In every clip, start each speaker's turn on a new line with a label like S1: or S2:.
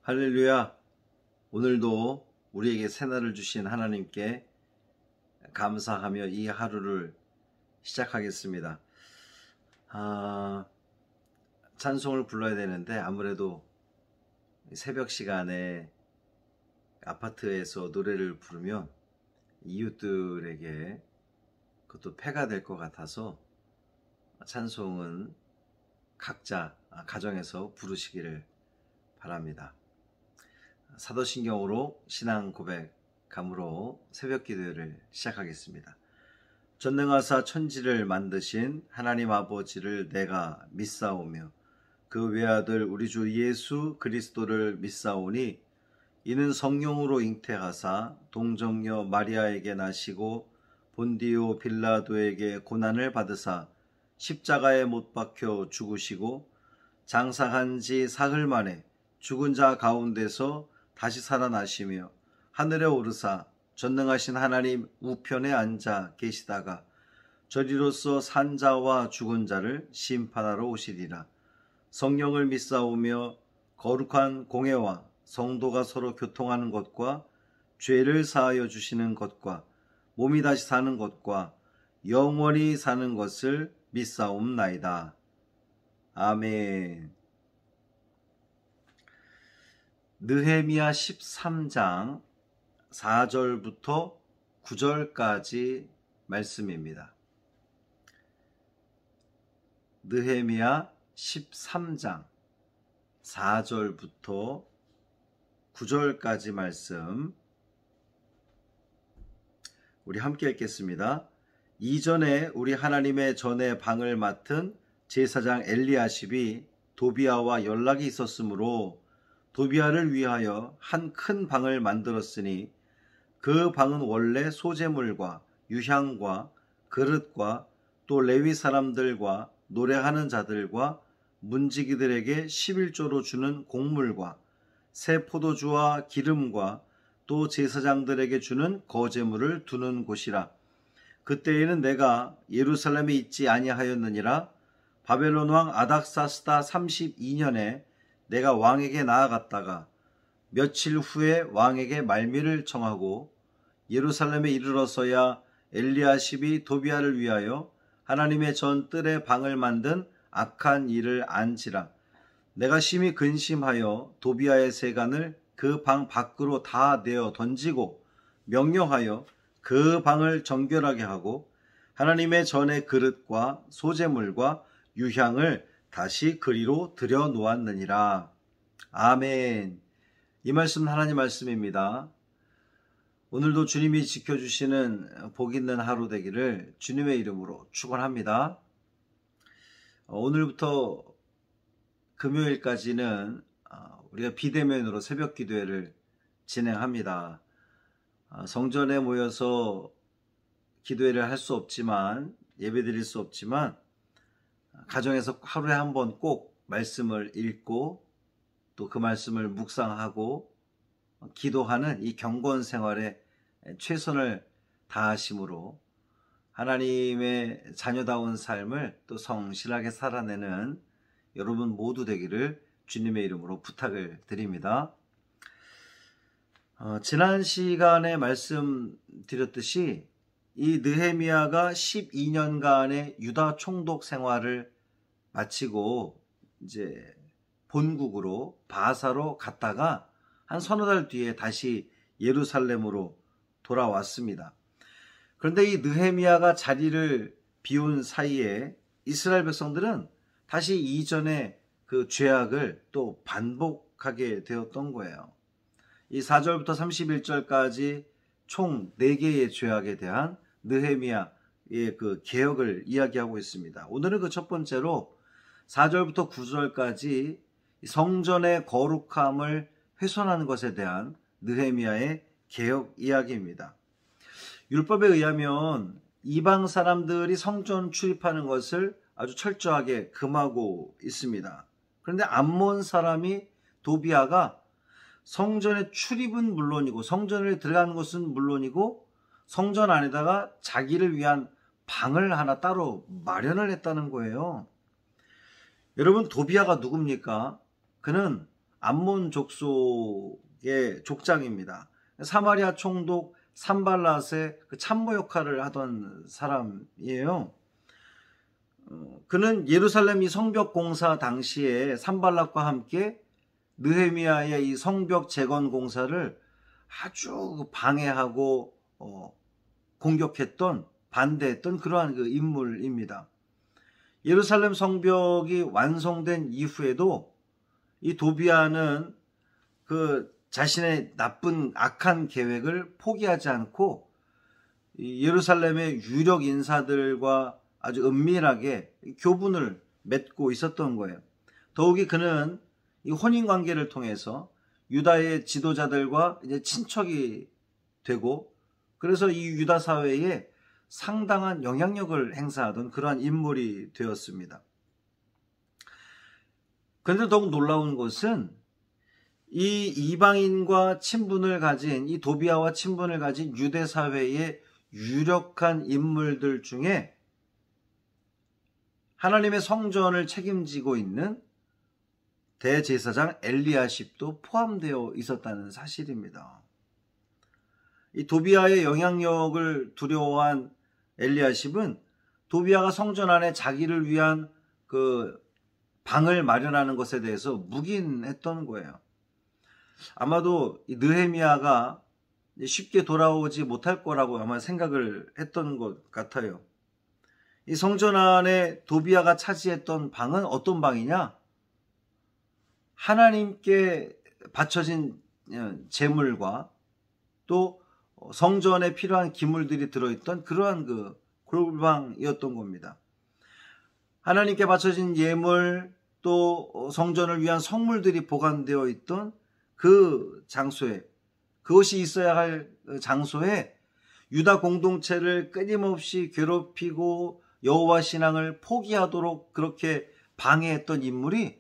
S1: 할렐루야. 오늘도 우리에게 새날을 주신 하나님께 감사하며 이 하루를 시작하겠습니다. 찬송을 불러야 되는데 아무래도 새벽 시간에 아파트에서 노래를 부르면 이웃들에게 그것도 폐가 될 것 같아서 찬송은 각자 가정에서 부르시기를 바랍니다. 사도신경으로 신앙 고백함으로 새벽 기도를 시작하겠습니다. 전능하사 천지를 만드신 하나님 아버지를 내가 믿사오며 그 외아들 우리 주 예수 그리스도를 믿사오니 이는 성령으로 잉태하사 동정녀 마리아에게 나시고 본디오 빌라도에게 고난을 받으사 십자가에 못 박혀 죽으시고 장사한 지 사흘 만에 죽은 자 가운데서 다시 살아나시며 하늘에 오르사 전능하신 하나님 우편에 앉아 계시다가 저리로서 산 자와 죽은 자를 심판하러 오시리라. 성령을 믿사오며 거룩한 공회와 성도가 서로 교통하는 것과 죄를 사하여 주시는 것과 몸이 다시 사는 것과 영원히 사는 것을 믿사옵나이다. 아멘. 느헤미야 13장 4절부터 9절까지 말씀입니다. 느헤미야 13장 4절부터 9절까지 말씀 우리 함께 읽겠습니다. 이전에 우리 하나님의 전에 방을 맡은 제사장 엘리야십이 도비아와 연락이 있었으므로 도비아를 위하여 한 큰 방을 만들었으니 그 방은 원래 소재물과 유향과 그릇과 또 레위 사람들과 노래하는 자들과 문지기들에게 11조로 주는 곡물과 새 포도주와 기름과 또 제사장들에게 주는 거제물을 두는 곳이라. 그때에는 내가 예루살렘에 있지 아니하였느니라. 바벨론 왕 아닥사스다 32년에 내가 왕에게 나아갔다가 며칠 후에 왕에게 말미를 청하고 예루살렘에 이르러서야 엘리야십이 도비아를 위하여 하나님의 전 뜰에 방을 만든 악한 일을 안지라. 내가 심히 근심하여 도비아의 세간을 그 방 밖으로 다 내어 던지고 명령하여 그 방을 정결하게 하고 하나님의 전의 그릇과 소재물과 유향을 다시 그리로 들여 놓았느니라. 아멘. 이 말씀은 하나님 말씀입니다. 오늘도 주님이 지켜주시는 복 있는 하루 되기를 주님의 이름으로 축원합니다. 오늘부터 금요일까지는 우리가 비대면으로 새벽 기도회를 진행합니다. 성전에 모여서 기도회를 할 수 없지만, 예배 드릴 수 없지만 가정에서 하루에 한 번 꼭 말씀을 읽고 또 그 말씀을 묵상하고 기도하는 이 경건 생활에 최선을 다하심으로 하나님의 자녀다운 삶을 또 성실하게 살아내는 여러분 모두 되기를 주님의 이름으로 부탁을 드립니다. 지난 시간에 말씀드렸듯이 이 느헤미야가 12년간의 유다 총독 생활을 마치고 이제 본국으로 바사로 갔다가 한 서너 달 뒤에 다시 예루살렘으로 돌아왔습니다. 그런데 이 느헤미야가 자리를 비운 사이에 이스라엘 백성들은 다시 이전의 그 죄악을 또 반복하게 되었던 거예요. 이 4절부터 31절까지 총 4개의 죄악에 대한 느헤미야의 그 개혁을 이야기하고 있습니다. 오늘은 그 첫 번째로 4절부터 9절까지 성전의 거룩함을 훼손하는 것에 대한 느헤미야의 개혁 이야기입니다. 율법에 의하면 이방 사람들이 성전 출입하는 것을 아주 철저하게 금하고 있습니다. 그런데 암몬 사람이 도비아가 성전의 출입은 물론이고 성전에 들어가는 것은 물론이고 성전 안에다가 자기를 위한 방을 하나 따로 마련을 했다는 거예요. 여러분, 도비아가 누굽니까? 그는 암몬 족속의 족장입니다. 사마리아 총독 산발랏의 그 참모 역할을 하던 사람이에요. 그는 예루살렘 이 성벽 공사 당시에 산발랏과 함께 느헤미야의 이 성벽 재건 공사를 아주 방해하고 공격했던, 반대했던 그러한 그 인물입니다. 예루살렘 성벽이 완성된 이후에도 이 도비아는 그 자신의 나쁜 악한 계획을 포기하지 않고 예루살렘의 유력 인사들과 아주 은밀하게 교분을 맺고 있었던 거예요. 더욱이 그는 이 혼인 관계를 통해서 유다의 지도자들과 이제 친척이 되고, 그래서 이 유다 사회에 상당한 영향력을 행사하던 그러한 인물이 되었습니다. 그런데 더욱 놀라운 것은 이 이방인과 친분을 가진, 이 도비아와 친분을 가진 유대 사회의 유력한 인물들 중에 하나님의 성전을 책임지고 있는 대제사장 엘리야십도 포함되어 있었다는 사실입니다. 이 도비아의 영향력을 두려워한 엘리야십은 도비아가 성전 안에 자기를 위한 그 방을 마련하는 것에 대해서 묵인했던 거예요. 아마도 이 느헤미야가 쉽게 돌아오지 못할 거라고 아마 생각을 했던 것 같아요. 이 성전 안에 도비아가 차지했던 방은 어떤 방이냐? 하나님께 바쳐진 제물과 또 성전에 필요한 기물들이 들어있던 그러한 그 골방이었던 겁니다. 하나님께 바쳐진 예물, 또 성전을 위한 성물들이 보관되어 있던 그 장소에, 그것이 있어야 할 장소에 유다 공동체를 끊임없이 괴롭히고 여호와 신앙을 포기하도록 그렇게 방해했던 인물이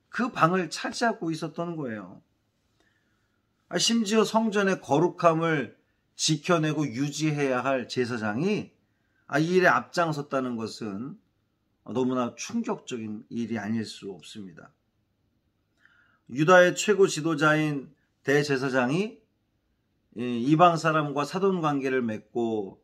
S1: 그 방을 차지하고 있었던 거예요. 심지어 성전의 거룩함을 지켜내고 유지해야 할 제사장이 이 일에 앞장섰다는 것은 너무나 충격적인 일이 아닐 수 없습니다. 유다의 최고 지도자인 대제사장이 이방 사람과 사돈 관계를 맺고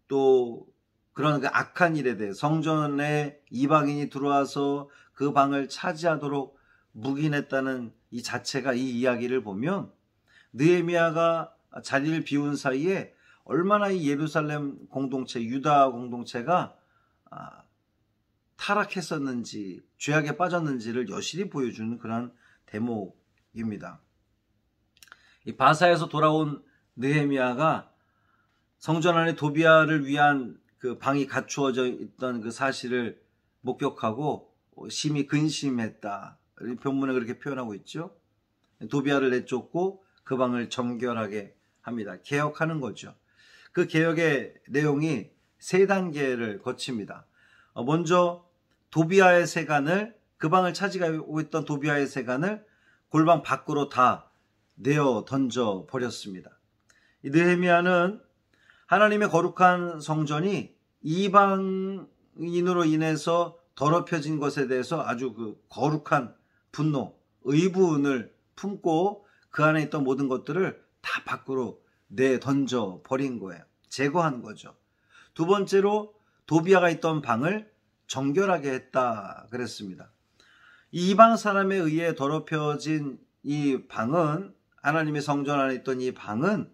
S1: 또 그런 그 악한 일에 대해 성전에 이방인이 들어와서 그 방을 차지하도록 묵인했다는 이 자체가, 이 이야기를 보면 느헤미야가 자리를 비운 사이에 얼마나 이 예루살렘 공동체, 유다 공동체가 타락했었는지, 죄악에 빠졌는지를 여실히 보여주는 그런 대목입니다. 이 바사에서 돌아온 느헤미야가 성전 안에 도비아를 위한 그 방이 갖추어져 있던 그 사실을 목격하고 심히 근심했다. 본문에 그렇게 표현하고 있죠. 도비아를 내쫓고 그 방을 정결하게 합니다. 개혁하는 거죠. 그 개혁의 내용이 세 단계를 거칩니다. 먼저 도비아의 세간을, 그 방을 차지하고 있던 도비아의 세간을 골방 밖으로 다 내어 던져 버렸습니다. 이 느헤미야는 하나님의 거룩한 성전이 이방인으로 인해서 더럽혀진 것에 대해서 아주 그 거룩한 분노, 의분을 품고 그 안에 있던 모든 것들을 다 밖으로 내 던져 버린 거예요. 제거한 거죠. 두 번째로 도비아가 있던 방을 정결하게 했다 그랬습니다. 이방 사람에 의해 더럽혀진 이 방은, 하나님의 성전 안에 있던 이 방은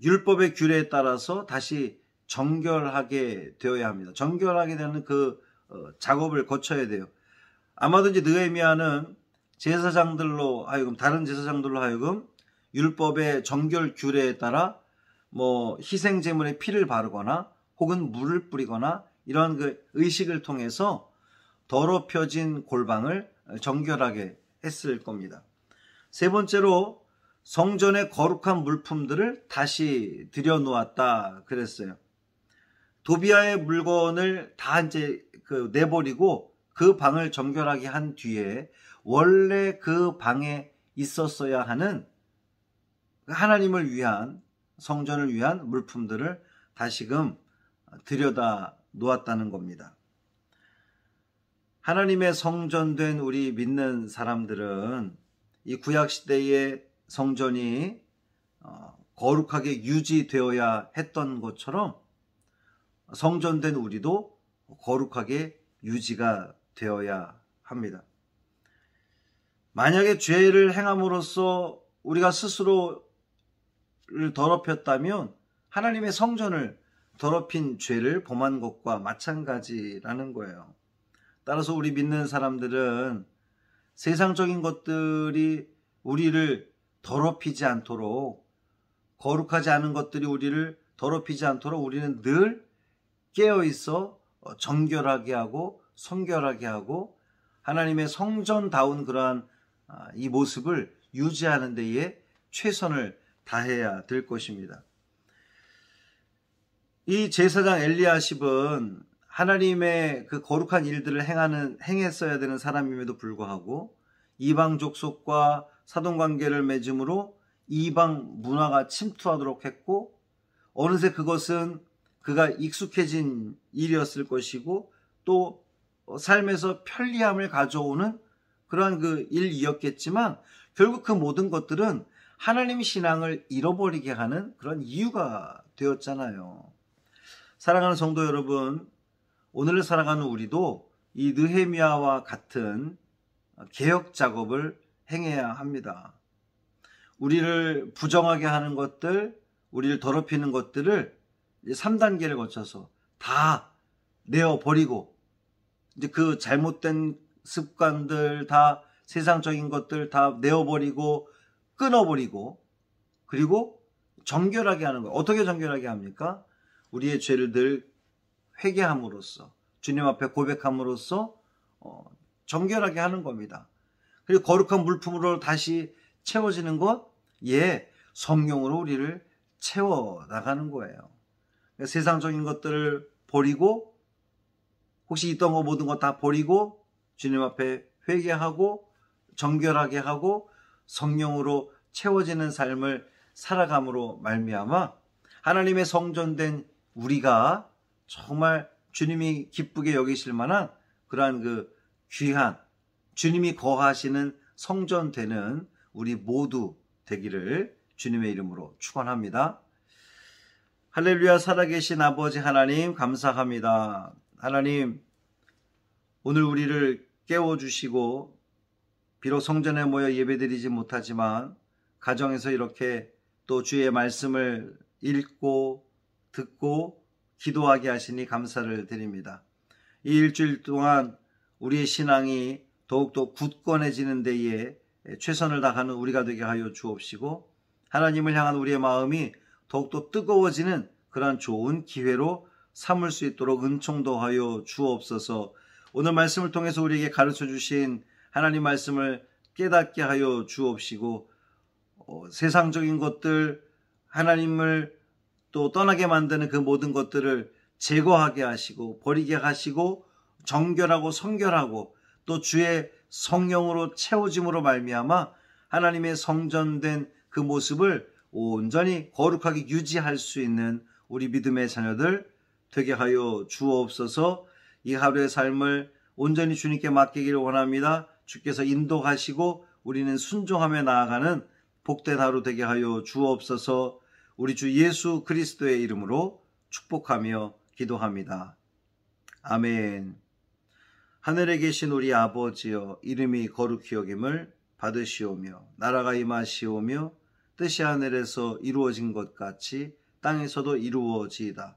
S1: 율법의 규례에 따라서 다시 정결하게 되어야 합니다. 정결하게 되는 그 작업을 거쳐야 돼요. 아마도 이제 느헤미야는 제사장들로 하여금, 다른 제사장들로 하여금 율법의 정결 규례에 따라 뭐 희생 제물에 피를 바르거나 혹은 물을 뿌리거나 이런 그 의식을 통해서 더럽혀진 골방을 정결하게 했을 겁니다. 세 번째로 성전의 거룩한 물품들을 다시 들여놓았다 그랬어요. 도비아의 물건을 다 이제 내버리고 그 방을 정결하게 한 뒤에 원래 그 방에 있었어야 하는 하나님을 위한, 성전을 위한 물품들을 다시금 들여다 놓았다는 겁니다. 하나님의 성전된 우리 믿는 사람들은 이 구약시대의 성전이 거룩하게 유지되어야 했던 것처럼 성전된 우리도 거룩하게 유지가 되어야 합니다. 만약에 죄를 행함으로써 우리가 스스로를 더럽혔다면 하나님의 성전을 더럽힌 죄를 범한 것과 마찬가지라는 거예요. 따라서 우리 믿는 사람들은 세상적인 것들이 우리를 더럽히지 않도록, 거룩하지 않은 것들이 우리를 더럽히지 않도록 우리는 늘 깨어있어 정결하게 하고 성결하게 하고 하나님의 성전다운 그러한 이 모습을 유지하는 데에 최선을 다해야 될 것입니다. 이 제사장 엘리야십은 하나님의 그 거룩한 일들을 행했어야 되는 사람임에도 불구하고 이방 족속과 사돈관계를 맺음으로 이방 문화가 침투하도록 했고, 어느새 그것은 그가 익숙해진 일이었을 것이고 또 삶에서 편리함을 가져오는 그러한 그 일이었겠지만, 결국 그 모든 것들은 하나님 신앙을 잃어버리게 하는 그런 이유가 되었잖아요. 사랑하는 성도 여러분, 오늘을 살아가는 우리도 이 느헤미야와 같은 개혁 작업을 행해야 합니다. 우리를 부정하게 하는 것들, 우리를 더럽히는 것들을 3단계를 거쳐서 다 내어버리고, 이제 그 잘못된 습관들, 다 세상적인 것들 다 내어버리고 끊어버리고, 그리고 정결하게 하는 거예요. 어떻게 정결하게 합니까? 우리의 죄를 늘 회개함으로써, 주님 앞에 고백함으로써 정결하게 하는 겁니다. 그리고 거룩한 물품으로 다시 채워지는 것, 성령으로 우리를 채워나가는 거예요. 그러니까 세상적인 것들을 버리고, 혹시 있던 거 모든 거 다 버리고 주님 앞에 회개하고 정결하게 하고 성령으로 채워지는 삶을 살아감으로 말미암아 하나님의 성전된 우리가 정말 주님이 기쁘게 여기실 만한 그러한 그 귀한 주님이 거하시는 성전 되는 우리 모두 되기를 주님의 이름으로 축원합니다. 할렐루야. 살아계신 아버지 하나님 감사합니다. 하나님, 오늘 우리를 깨워주시고 비록 성전에 모여 예배드리지 못하지만 가정에서 이렇게 또 주의 말씀을 읽고 듣고 기도하게 하시니 감사를 드립니다. 이 일주일 동안 우리의 신앙이 더욱더 굳건해지는 데에 최선을 다하는 우리가 되게 하여 주옵시고, 하나님을 향한 우리의 마음이 더욱더 뜨거워지는 그러한 좋은 기회로 삼을 수 있도록 은총도 하여 주옵소서. 오늘 말씀을 통해서 우리에게 가르쳐 주신 하나님 말씀을 깨닫게 하여 주옵시고, 세상적인 것들, 하나님을 또 떠나게 만드는 그 모든 것들을 제거하게 하시고 버리게 하시고 정결하고 성결하고 또 주의 성령으로 채워짐으로 말미암아 하나님의 성전된 그 모습을 온전히 거룩하게 유지할 수 있는 우리 믿음의 자녀들 되게 하여 주옵소서. 이 하루의 삶을 온전히 주님께 맡기기를 원합니다. 주께서 인도하시고 우리는 순종하며 나아가는 복된 하루 되게 하여 주옵소서. 우리 주 예수 그리스도의 이름으로 축복하며 기도합니다. 아멘. 하늘에 계신 우리 아버지여, 이름이 거룩히 여김을 받으시오며 나라가 임하시오며 뜻이 하늘에서 이루어진 것 같이 땅에서도 이루어지이다.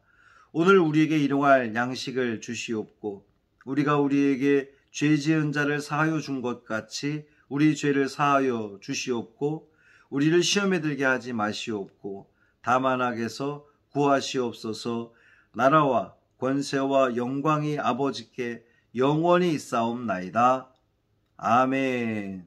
S1: 오늘 우리에게 일용할 양식을 주시옵고 우리가 우리에게 죄 지은 자를 사하여 준 것 같이 우리 죄를 사하여 주시옵고 우리를 시험에 들게 하지 마시옵고 다만 악에서 구하시옵소서. 나라와 권세와 영광이 아버지께 영원히 있사옵나이다. 아멘.